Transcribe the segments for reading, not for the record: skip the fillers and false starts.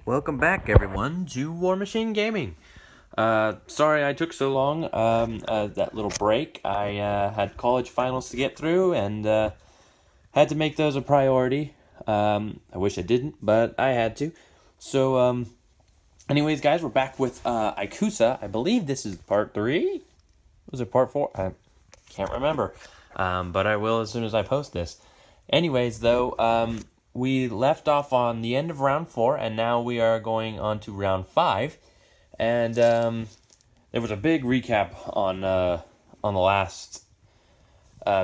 Welcome back, everyone, to Warmachine Gaming. Sorry I took so long, that little break. I had college finals to get through and had to make those a priority. I wish I didn't, but I had to. So, anyways, guys, we're back with Ikusa. I believe this is part 3? Was it part 4? I can't remember, but I will as soon as I post this. Anyways, though, we left off on the end of round 4, and now we are going on to round 5. And there was a big recap on the last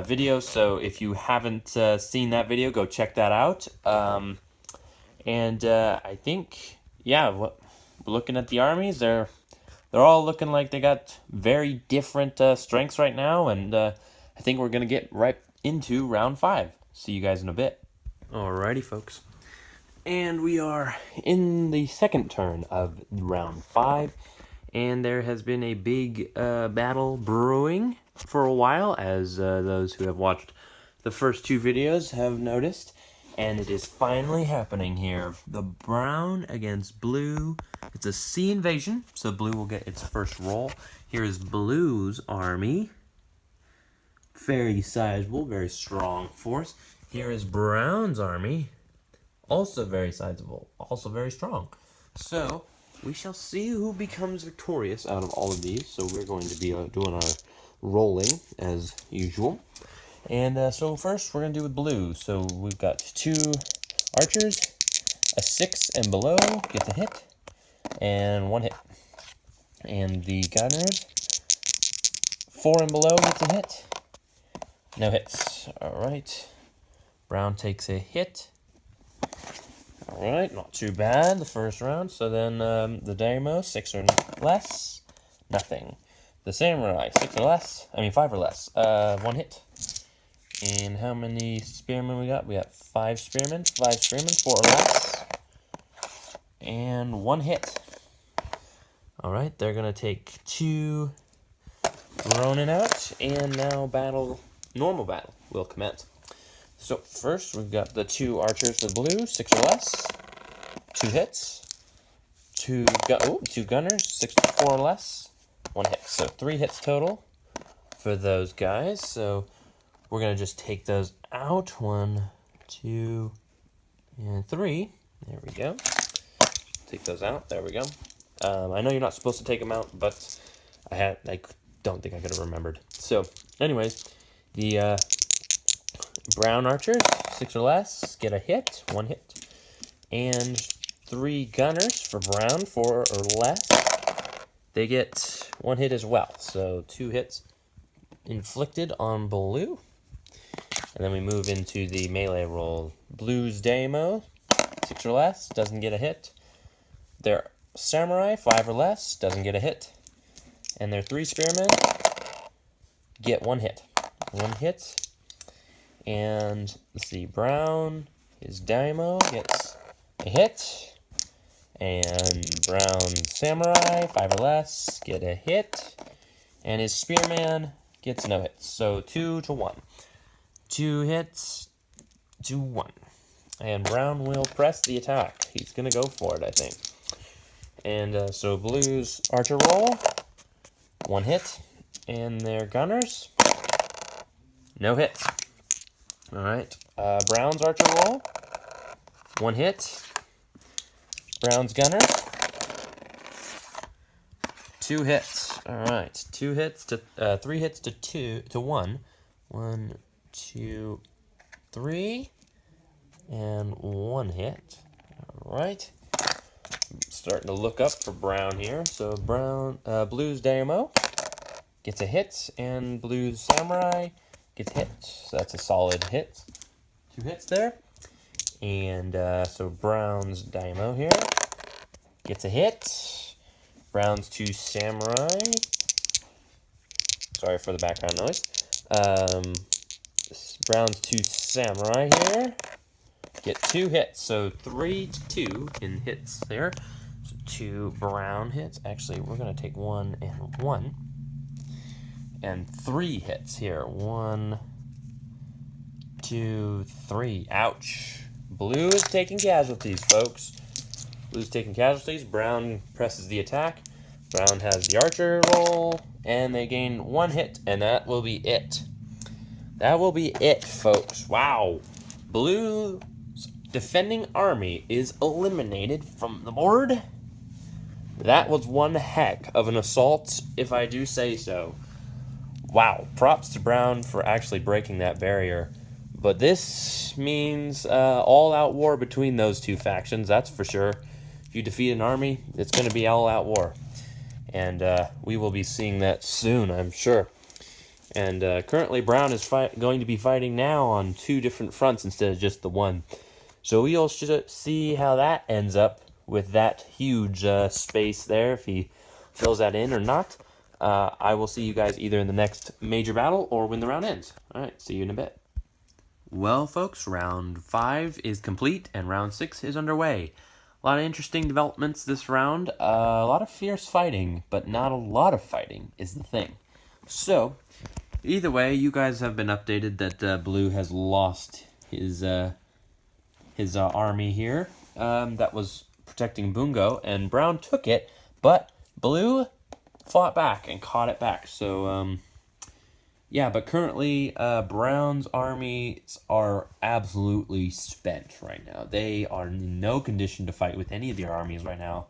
video, so if you haven't seen that video, go check that out. And I think, yeah, looking at the armies, they're all looking like they got very different strengths right now, and I think we're gonna get right into round 5. See you guys in a bit. Alrighty, folks. And we are in the second turn of round 5, and there has been a big battle brewing for a while, as those who have watched the first 2 videos have noticed, and it is finally happening here. The brown against blue. It's a sea invasion, so blue will get its first roll. Here is blue's army. Very sizable, very strong force. Here is brown's army. Also very sizable, also very strong. So, we shall see who becomes victorious out of all of these. So we're going to be doing our rolling, as usual. And so first, we're going to do with blue. So we've got 2 archers, a 6 and below gets a hit, and 1 hit. And the gunners, 4 and below gets a hit, no hits. Alright, brown takes a hit. Alright, not too bad the first round. So then the Daimyo, 6 or less, nothing. The Samurai, 5 or less, 1 hit. And how many spearmen we got? We got 5 spearmen, 4 or less, and 1 hit. Alright, they're going to take 2 Ronin out, and now normal battle will commence. So first, we've got the 2 archers for blue, 6 or less, 2 hits, 2 gunners, 4 or less, 1 hit. So 3 hits total for those guys. So we're going to just take those out. 1, 2, and 3. There we go. Take those out. There we go. I know you're not supposed to take them out, but I don't think I could have remembered. So, anyways, the brown archers, 6 or less, get a hit, 1 hit. And 3 gunners for brown, 4 or less, they get 1 hit as well. So 2 hits inflicted on blue. And then we move into the melee roll. Blue's Daimyo, 6 or less, doesn't get a hit. Their Samurai, 5 or less, doesn't get a hit. And their 3 spearmen get 1 hit. 1 hit. And let's see, brown, his Daimyo gets a hit. And brown Samurai, 5 or less, get a hit. And his spearman gets no hits. So 2 to 1. 2 hits to 1. And brown will press the attack. He's going to go for it, I think. And so blue's archer roll, 1 hit. And their gunners, no hits. Alright, brown's archer roll, 1 hit. Brown's gunner, 2 hits. Alright, 2 hits to 3 hits to 1. 1, 2, 3, and 1 hit. Alright. Starting to look up for brown here. So blue's Daimyo gets a hit, and blue's Samurai gets hit. So that's a solid hit. 2 hits there. And so brown's Daimyo here gets a hit. Brown's 2 Samurai. Sorry for the background noise. Brown's 2 Samurai here get 2 hits. So 3 to 2 in hits there. So 2 brown hits. Actually, we're going to take 1 and 1. And 3 hits here. 1, 2, 3. Ouch. Blue is taking casualties, folks. Blue's taking casualties. Brown presses the attack. Brown has the archer roll, and they gain 1 hit, and that will be it. That will be it, folks. Wow. Blue's defending army is eliminated from the board. That was one heck of an assault, if I do say so. Wow. Props to Brown for actually breaking that barrier. But this means all-out war between those two factions, that's for sure. If you defeat an army, it's going to be all-out war. And we will be seeing that soon, I'm sure. And currently, Brown is going to be fighting now on 2 different fronts instead of just the one. So we'll see how that ends up with that huge space there, if he fills that in or not. I will see you guys either in the next major battle or when the round ends. Alright, see you in a bit. Well, folks, round 5 is complete and round 6 is underway. A lot of interesting developments this round. A lot of fierce fighting, but not a lot of fighting is the thing. So, either way, you guys have been updated that Blue has lost his army here that was protecting Bungo, and Brown took it, but Blue fought back and caught it back. So, yeah, but currently, Brown's armies are absolutely spent right now. They are in no condition to fight with any of their armies right now,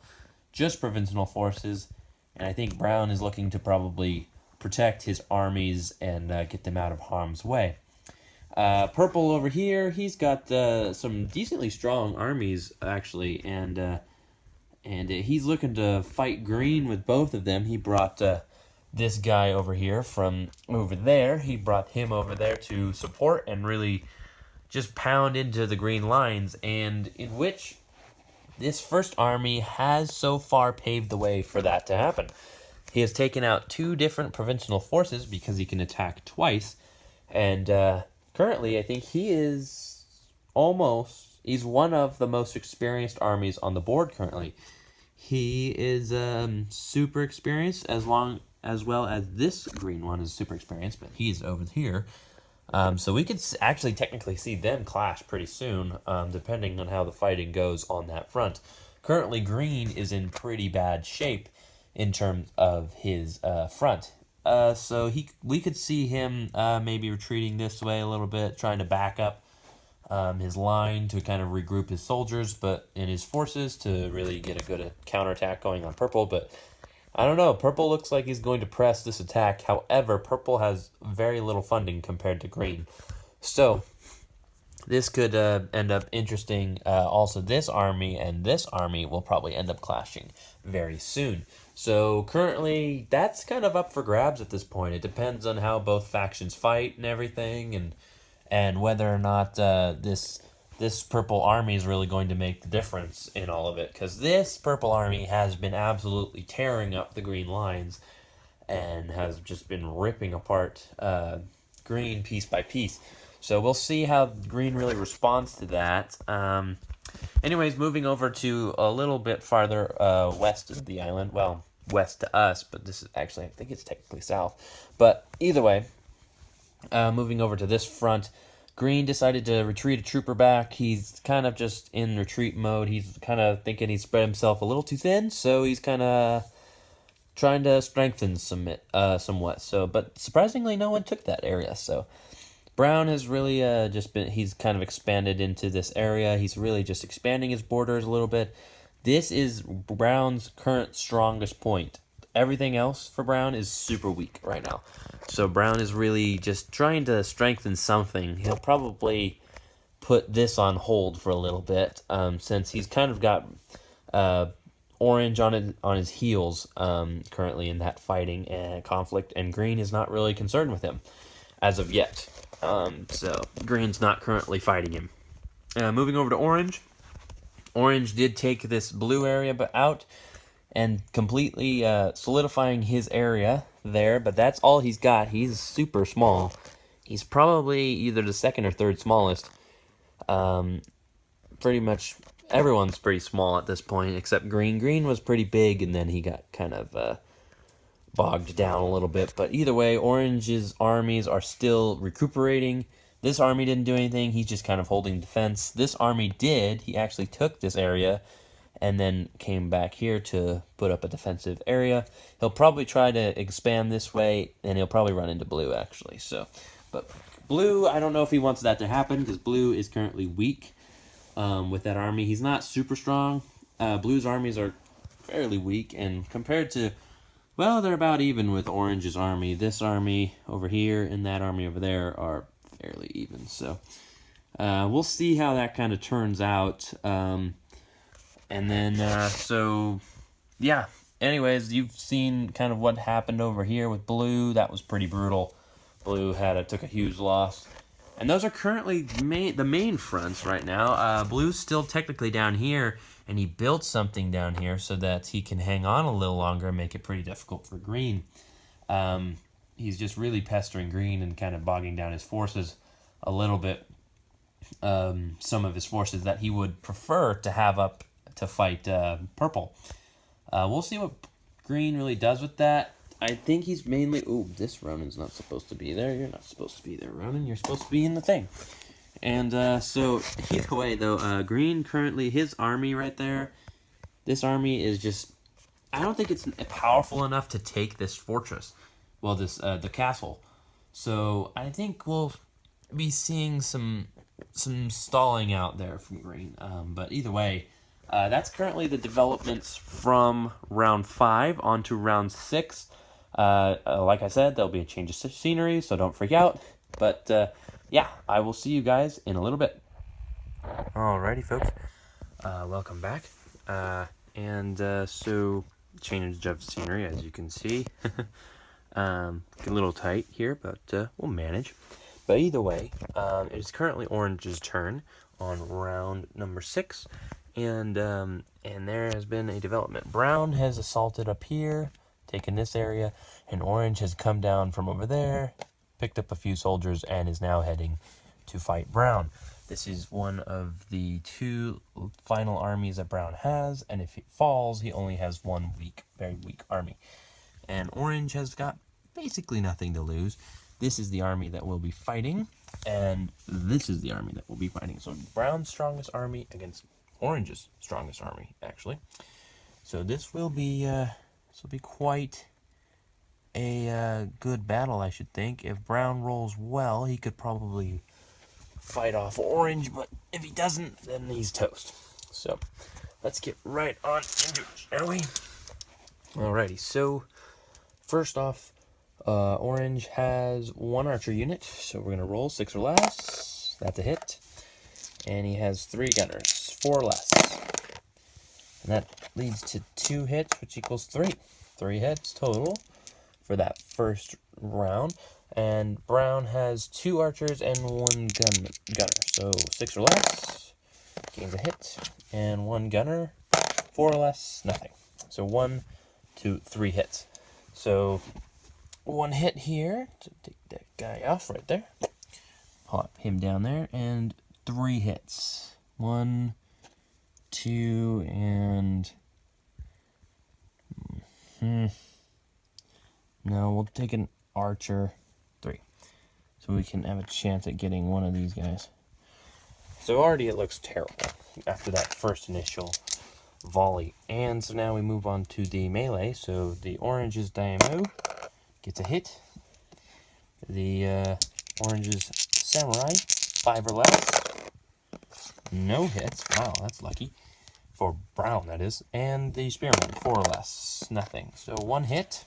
just provincial forces, and I think Brown is looking to probably protect his armies and get them out of harm's way. Purple over here, he's got some decently strong armies, actually, and he's looking to fight green with both of them. He brought this guy over here from over there. He brought him over there to support and really just pound into the green lines, and in which this first army has so far paved the way for that to happen. He has taken out 2 different provincial forces because he can attack twice, and currently I think he's one of the most experienced armies on the board currently. He is super experienced as well as this green one is super experienced, but he's over here. So we could actually technically see them clash pretty soon, depending on how the fighting goes on that front. Currently, green is in pretty bad shape in terms of his front. So we could see him maybe retreating this way a little bit, trying to back up his line to kind of regroup his soldiers, but in his forces to really get a good counterattack going on purple. But I don't know. Purple looks like he's going to press this attack. However, purple has very little funding compared to green. So this could end up interesting. Also, this army and this army will probably end up clashing very soon. So currently, that's kind of up for grabs at this point. It depends on how both factions fight and everything, and whether or not this purple army is really going to make the difference in all of it. Because this purple army has been absolutely tearing up the green lines and has just been ripping apart green piece by piece. So we'll see how green really responds to that. Anyways, moving over to a little bit farther west of the island. Well, west to us, but this is actually, I think it's technically south. But either way, moving over to this front, green decided to retreat a trooper back. He's kind of just in retreat mode. He's kind of thinking he's spread himself a little too thin, so he's kind of trying to strengthen somewhat. So, but surprisingly, no one took that area. So, Brown has really he's kind of expanded into this area. He's really just expanding his borders a little bit. This is Brown's current strongest point. Everything else for Brown is super weak right now. So Brown is really just trying to strengthen something. He'll probably put this on hold for a little bit, since he's kind of got orange on his heels currently in that fighting and conflict, and green is not really concerned with him as of yet. So green's not currently fighting him. Moving over to orange. Orange did take this blue area out and completely solidifying his area there, but that's all he's got. He's super small. He's probably either the second or third smallest. Pretty much everyone's pretty small at this point, except green. Green was pretty big, and then he got kind of bogged down a little bit. But either way, orange's armies are still recuperating. This army didn't do anything. He's just kind of holding defense. This army did. He actually took this area and then came back here to put up a defensive area. He'll probably try to expand this way, and he'll probably run into blue, actually. So, but blue, I don't know if he wants that to happen, because blue is currently weak with that army. He's not super strong. Blue's armies are fairly weak, and compared to, well, they're about even with orange's army. This army over here and that army over there are fairly even. So we'll see how that kind of turns out. And then, so, yeah. Anyways, you've seen kind of what happened over here with blue. That was pretty brutal. Blue took a huge loss. And those are currently the main fronts right now. Blue's still technically down here, and he built something down here so that he can hang on a little longer and make it pretty difficult for green. He's just really pestering green and kind of bogging down his forces a little bit. Some of his forces that he would prefer to have up to fight purple. We'll see what green really does with that. I think he's mainly... Ooh, this Ronin's not supposed to be there. You're not supposed to be there, Ronin. You're supposed to be in the thing. And so, either way, though, green currently, his army right there, this army is just... I don't think it's powerful enough to take this fortress. Well, the castle. So, I think we'll be seeing some stalling out there from green. But either way... that's currently the developments from round 5 onto round 6. Like I said, there'll be a change of scenery, so don't freak out. But, yeah, I will see you guys in a little bit. Alrighty, folks. Welcome back. So, change of scenery, as you can see. A little tight here, but we'll manage. But either way, it's currently Orange's turn on round number 6. And there has been a development. Brown has assaulted up here, taken this area, and Orange has come down from over there, picked up a few soldiers, and is now heading to fight Brown. This is one of the 2 final armies that Brown has, and if he falls, he only has one very weak army. And Orange has got basically nothing to lose. This is the army that will be fighting, and this is the army that will be fighting. So Brown's strongest army against Orange's strongest army, actually. So this will be quite a good battle, I should think. If Brown rolls well, he could probably fight off Orange, but if he doesn't, then he's toast. So let's get right on into it, shall we? Alrighty, so first off, Orange has 1 archer unit, so we're going to roll 6 or less. That's a hit. And he has 3 gunners, 4 or less. And that leads to 2 hits, which equals 3. 3 hits total for that first round. And Brown has 2 archers and 1 gunner. So 6 or less, gains a hit. And 1 gunner, 4 or less, nothing. So 1, 2, 3 hits. So 1 hit here, to take that guy off right there. Pop him down there, and 3 hits. 1, 2, and... No, we'll take an archer. 3. So we can have a chance at getting one of these guys. So already it looks terrible after that first initial volley. And so now we move on to the melee. So the Orange's Daimyo gets a hit. The Orange's Samurai, 5 or less. No hits. Wow, that's lucky. For Brown, that is. And the Spearman, 4 or less. Nothing. So 1 hit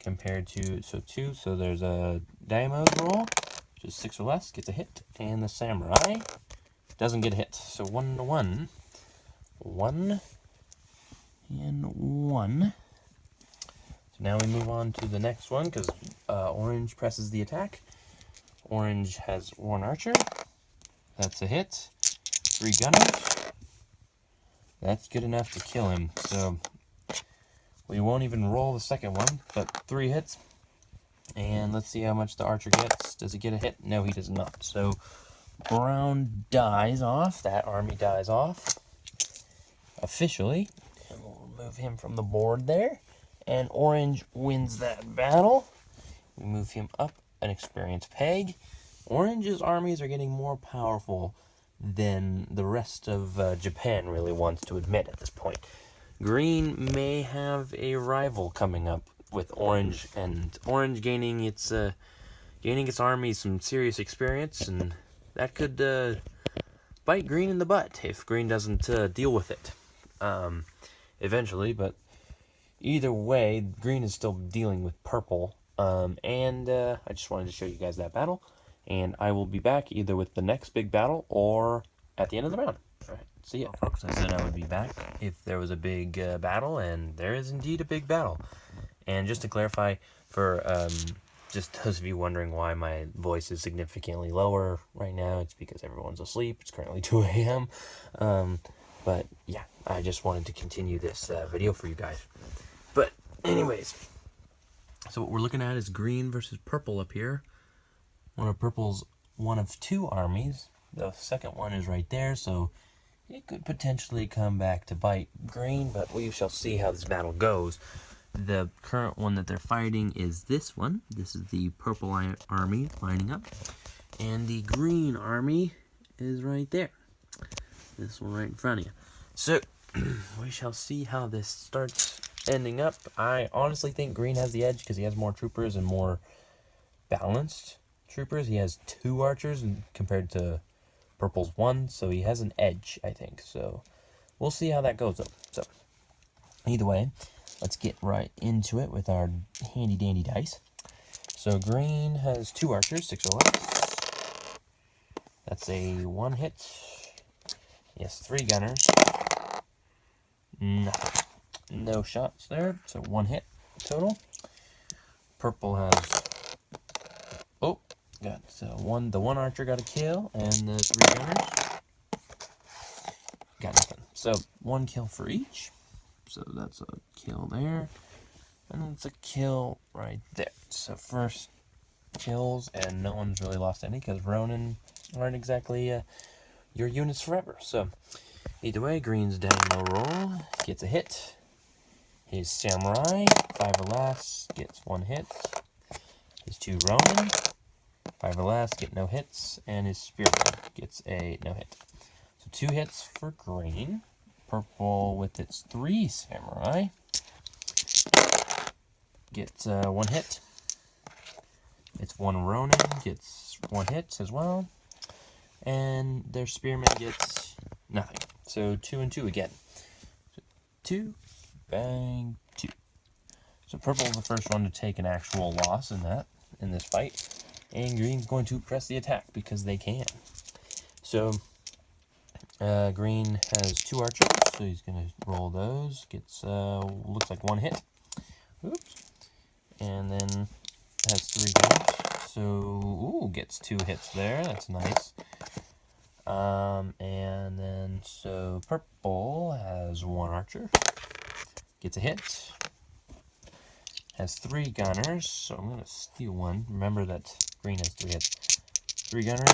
compared to, 2. So there's a Daimyo roll, which is 6 or less, gets a hit. And the Samurai doesn't get a hit. So 1 to 1. 1 and 1. So now we move on to the next one, because Orange presses the attack. Orange has 1 archer. That's a hit. 3 gunners. That's good enough to kill him. So we won't even roll the second one, but 3 hits. And let's see how much the archer gets. Does he get a hit? No, he does not. So Brown dies off. That army dies off officially. And we'll remove him from the board there. And Orange wins that battle. We move him up an experience peg. Orange's armies are getting more powerful than the rest of Japan really wants to admit at this point. Green may have a rival coming up with Orange, and Orange gaining its army some serious experience, and that could bite Green in the butt if Green doesn't deal with it eventually. But either way, Green is still dealing with Purple, and I just wanted to show you guys that battle, and I will be back either with the next big battle or at the end of the round. All right, see ya, folks. I said I would be back if there was a big battle, and there is indeed a big battle. And just to clarify, for just those of you wondering why my voice is significantly lower right now, it's because everyone's asleep. It's currently 2 a.m. But yeah, I just wanted to continue this video for you guys. But anyways, so what we're looking at is Green versus Purple up here. One of Purple's one of two armies. The second one is right there, so it could potentially come back to bite Green, but we shall see how this battle goes. The current one that they're fighting is this one. This is the Purple army lining up, and the Green army is right there. This one right in front of you. So we shall see how this starts ending up. I honestly think Green has the edge because he has more troopers and more balanced troopers. He has 2 archers compared to Purple's 1, so he has an edge, I think. So we'll see how that goes, though. So either way, let's get right into it with our handy dandy dice. So Green has 2 archers, 6 or less. That's a 1 hit. Yes, 3 gunners. Nothing. No shots there, so 1 hit total. Purple has, oh, got the one archer got a kill, and the 3 gunners got nothing. So 1 kill for each. So that's a kill there, and it's a kill right there. So first kills, and no one's really lost any because Ronin aren't exactly your units forever. So either way, Green's dynamo roll gets a hit. His Samurai, 5 or less, gets 1 hit. His 2 Ronin, 5 or less, get no hits. And his Spearman gets a no hit. So 2 hits for Green. Purple with its 3 Samurai gets 1 hit. Its 1 Ronin gets 1 hit as well. And their Spearman gets nothing. So 2 and 2 again. So 2. Bang, 2. So Purple's the first one to take an actual loss in this fight, and Green's going to press the attack because they can. So Green has 2 archers, so he's going to roll those. Gets looks like 1 hit. Oops. And then has 3 guns. So ooh, gets 2 hits there. That's nice. And then so Purple has 1 archer. Gets a hit. Has 3 gunners, so I'm going to steal 1. Remember that Green has 3 hits. 3 gunners,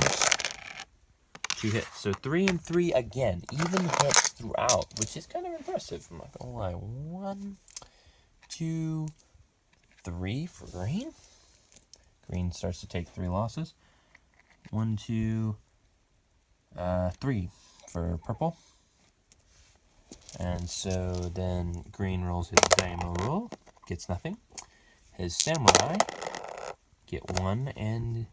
2 hits. So 3 and 3 again. Even hits throughout, which is kind of impressive. I'm not going to lie. 1, 2, 3 for Green. Green starts to take 3 losses. 1, 2, 3 for Purple. And so then Green rolls his dynamo roll, gets nothing. His Samurai get 1, and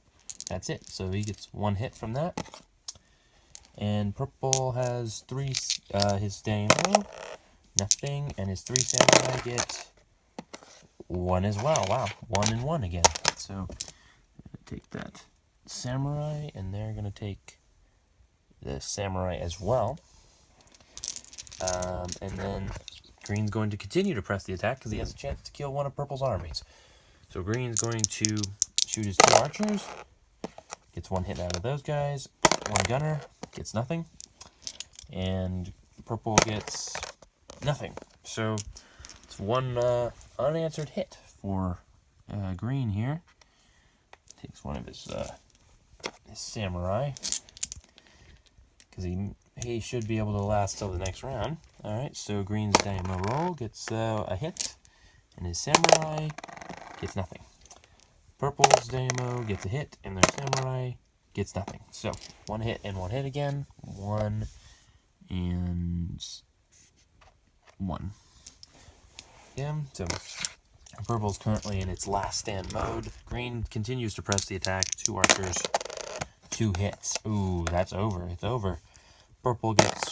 that's it. So he gets 1 hit from that. And Purple has 3, his dynamo, nothing, and his 3 Samurai get 1 as well. Wow, 1 and 1 again. So I'm gonna take that Samurai, and they're gonna take the Samurai as well. And then Green's going to continue to press the attack because he has a chance to kill one of Purple's armies. So Green's going to shoot his 2 archers. Gets 1 hit out of those guys. 1 gunner. Gets nothing. And Purple gets nothing. So it's 1 unanswered hit for Green here. Takes one of his Samurai. Because he should be able to last till the next round. Alright, so Green's dynamo roll gets a hit, and his Samurai gets nothing. Purple's dynamo gets a hit, and their Samurai gets nothing. So, 1 hit and 1 hit again. 1 and 1. Yeah, so purple's currently in its last stand mode. Green continues to press the attack. 2 archers, 2 hits. Ooh, that's over. It's over. Purple gets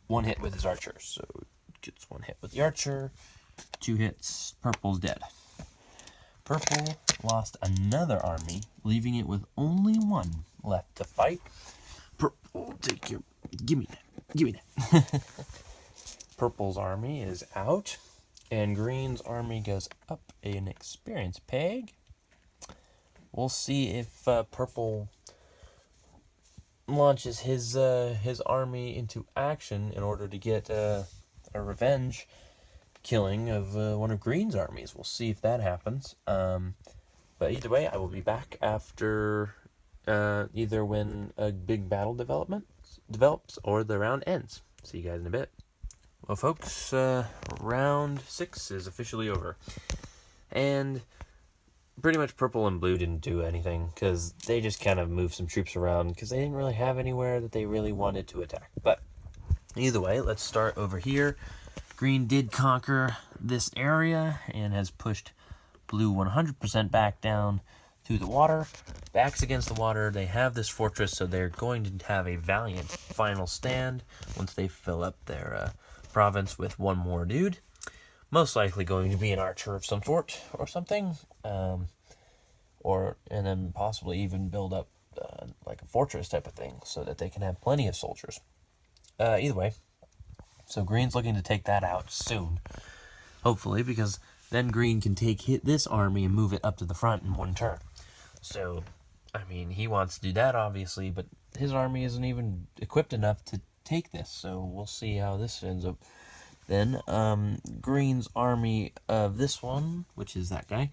1 hit with his archer. So, gets 1 hit with the archer. 2 hits. Purple's dead. Purple lost another army, leaving it with only 1 left to fight. Purple, take your... Give me that. Give me that. Purple's army is out, and Green's army goes up an experience peg. We'll see if Purple launches his army into action in order to get a revenge killing of one of Green's armies. We'll see if that happens. But either way, I will be back after either when a big battle develops or the round ends. See you guys in a bit. Well, folks, round 6 is officially over. And pretty much purple and blue didn't do anything because they just kind of moved some troops around because they didn't really have anywhere that they really wanted to attack. But either way, let's start over here. Green did conquer this area and has pushed blue 100% back down to the water. Backs against the water. They have this fortress, so they're going to have a valiant final stand once they fill up their province with 1 more dude. Most likely going to be an archer of some sort or something. And then possibly even build up like a fortress type of thing so that they can have plenty of soldiers. Either way. So Green's looking to take that out soon, hopefully, because then Green can take this army and move it up to the front in 1 turn. So, I mean, he wants to do that, obviously, but his army isn't even equipped enough to take this, so we'll see how this ends up. Then, Green's army of this one, which is that guy,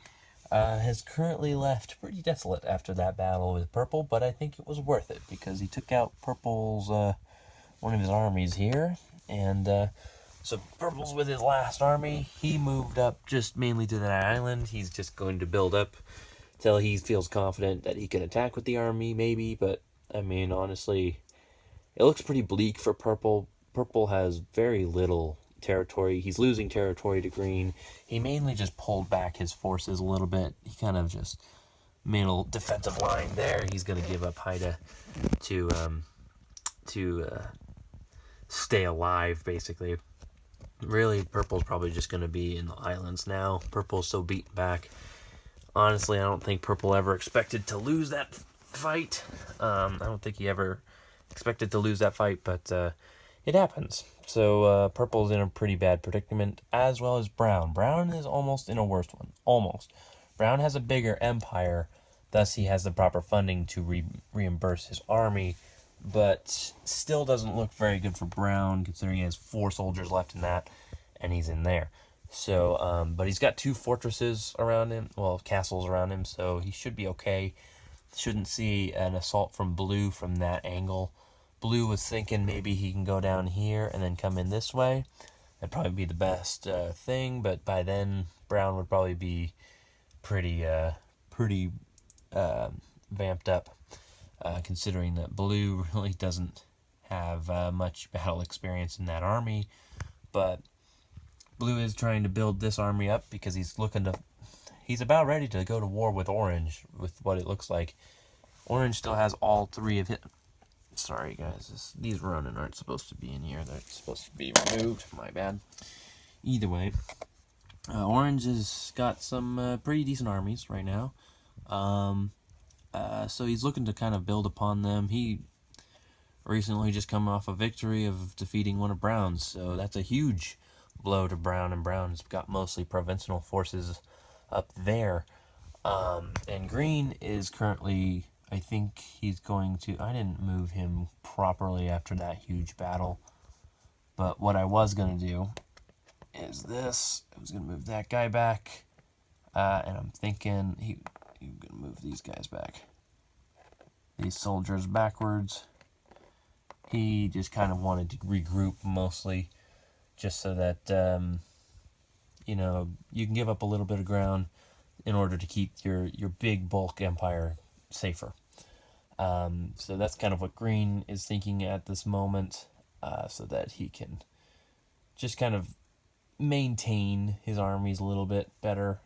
has currently left pretty desolate after that battle with Purple, but I think it was worth it, because he took out Purple's, one of his armies here. And so Purple's with his last army. He moved up just mainly to that island. He's just going to build up till he feels confident that he can attack with the army, maybe. But, I mean, honestly, it looks pretty bleak for Purple. Purple has very little territory. He's losing territory to Green. He mainly just pulled back his forces a little bit. He kind of just made a defensive line there. He's going to give up Haida to stay alive, basically. Really, Purple's probably just going to be in the islands now. Purple's so beaten back. Honestly, I don't think Purple ever expected to lose that fight. I don't think he ever expected to lose that fight, but it happens. So Purple's in a pretty bad predicament, as well as Brown. Brown is almost in a worse one. Almost. Brown has a bigger empire, thus he has the proper funding to reimburse his army, but still doesn't look very good for Brown, considering he has 4 soldiers left in that, and he's in there. So, but he's got 2 fortresses around him, well, castles around him, so he should be okay. Shouldn't see an assault from Blue from that angle. Blue was thinking maybe he can go down here and then come in this way. That'd probably be the best thing, but by then, Brown would probably be pretty vamped up. Considering that Blue really doesn't have much battle experience in that army, but Blue is trying to build this army up because he's about ready to go to war with Orange, with what it looks like. Orange still has all 3 of his... Sorry guys, these Ronin aren't supposed to be in here, they're supposed to be removed, my bad. Either way, Orange has got some pretty decent armies right now. So he's looking to kind of build upon them. He recently just come off a victory of defeating one of Brown's, so that's a huge blow to Brown, and Brown's got mostly provincial forces up there. And Green is currently, I think he's going to, I didn't move him properly after that huge battle, but what I was going to do is this. I was going to move that guy back, and I'm thinking I'm going to move these guys back. These soldiers backwards. He just kind of wanted to regroup mostly, just so that, you know, you can give up a little bit of ground in order to keep your big bulk empire safer. So that's kind of what Green is thinking at this moment, so that he can just kind of maintain his armies a little bit better.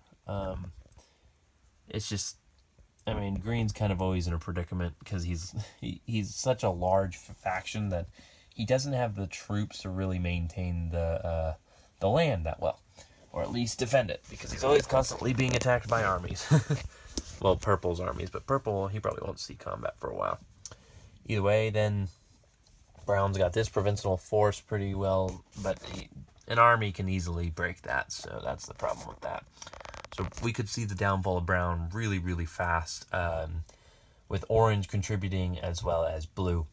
It's just, I mean, Green's kind of always in a predicament because he's such a large faction that he doesn't have the troops to really maintain the land that well, or at least defend it, because he's always constantly being attacked by armies. Well, Purple's armies, but Purple, he probably won't see combat for a while. Either way, then Brown's got this provincial force pretty well, but an army can easily break that, so that's the problem with that. So we could see the downfall of Brown really, really fast, with Orange contributing as well as Blue.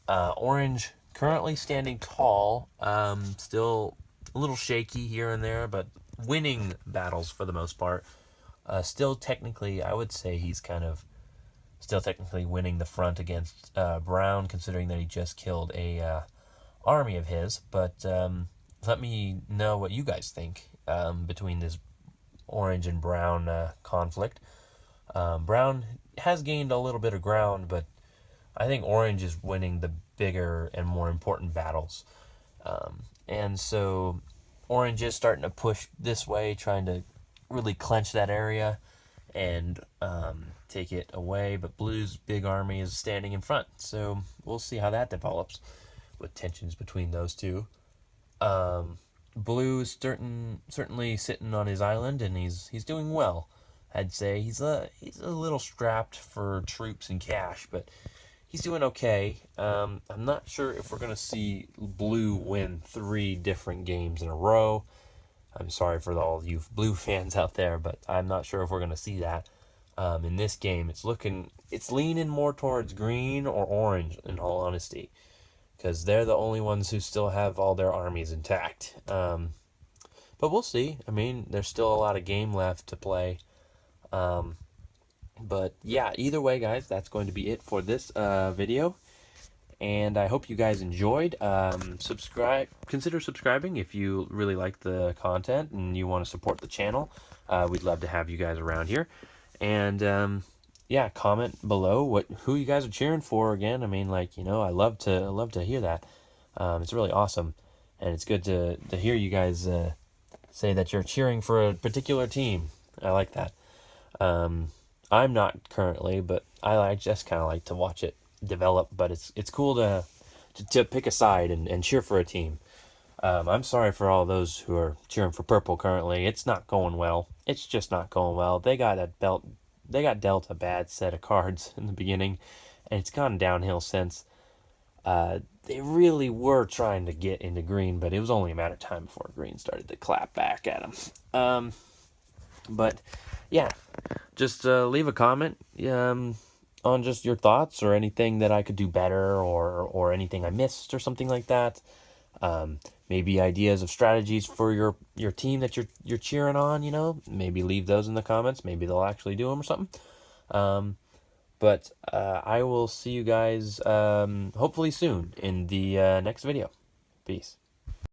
Orange currently standing tall, still a little shaky here and there, but winning battles for the most part. Still technically, I would say he's kind of still technically winning the front against Brown, considering that he just killed a army of his. But let me know what you guys think between this Orange and Brown conflict. Brown has gained a little bit of ground, but I think Orange is winning the bigger and more important battles. And so Orange is starting to push this way, trying to really clench that area and take it away. But Blue's big army is standing in front. So we'll see how that develops with tensions between those two. Blue is certainly sitting on his island, and he's doing well. I'd say he's a little strapped for troops and cash, but he's doing okay. I'm not sure if we're going to see Blue win 3 different games in a row. I'm sorry for all you Blue fans out there, but I'm not sure if we're going to see that. In this game, it's leaning more towards Green or Orange, in all honesty, because they're the only ones who still have all their armies intact. But we'll see. I mean, there's still a lot of game left to play. But yeah, either way, guys, that's going to be it for this video. And I hope you guys enjoyed. Consider subscribing if you really like the content and you want to support the channel. We'd love to have you guys around here. And yeah, comment below who you guys are cheering for again. I mean, like, I love to hear that. It's really awesome, and it's good to hear you guys say that you're cheering for a particular team. I like that. I'm not currently, but I just kind of like to watch it develop. But it's cool to pick a side and cheer for a team. I'm sorry for all those who are cheering for Purple currently. It's not going well. It's just not going well. They got dealt a bad set of cards in the beginning, and it's gone downhill since. They really were trying to get into Green, but it was only a matter of time before Green started to clap back at them. But yeah, just leave a comment on just your thoughts or anything that I could do better, or anything I missed or something like that. Maybe ideas of strategies for your team that you're cheering on. Maybe leave those in the comments. Maybe they'll actually do them or something. But I will see you guys hopefully soon in the next video. Peace.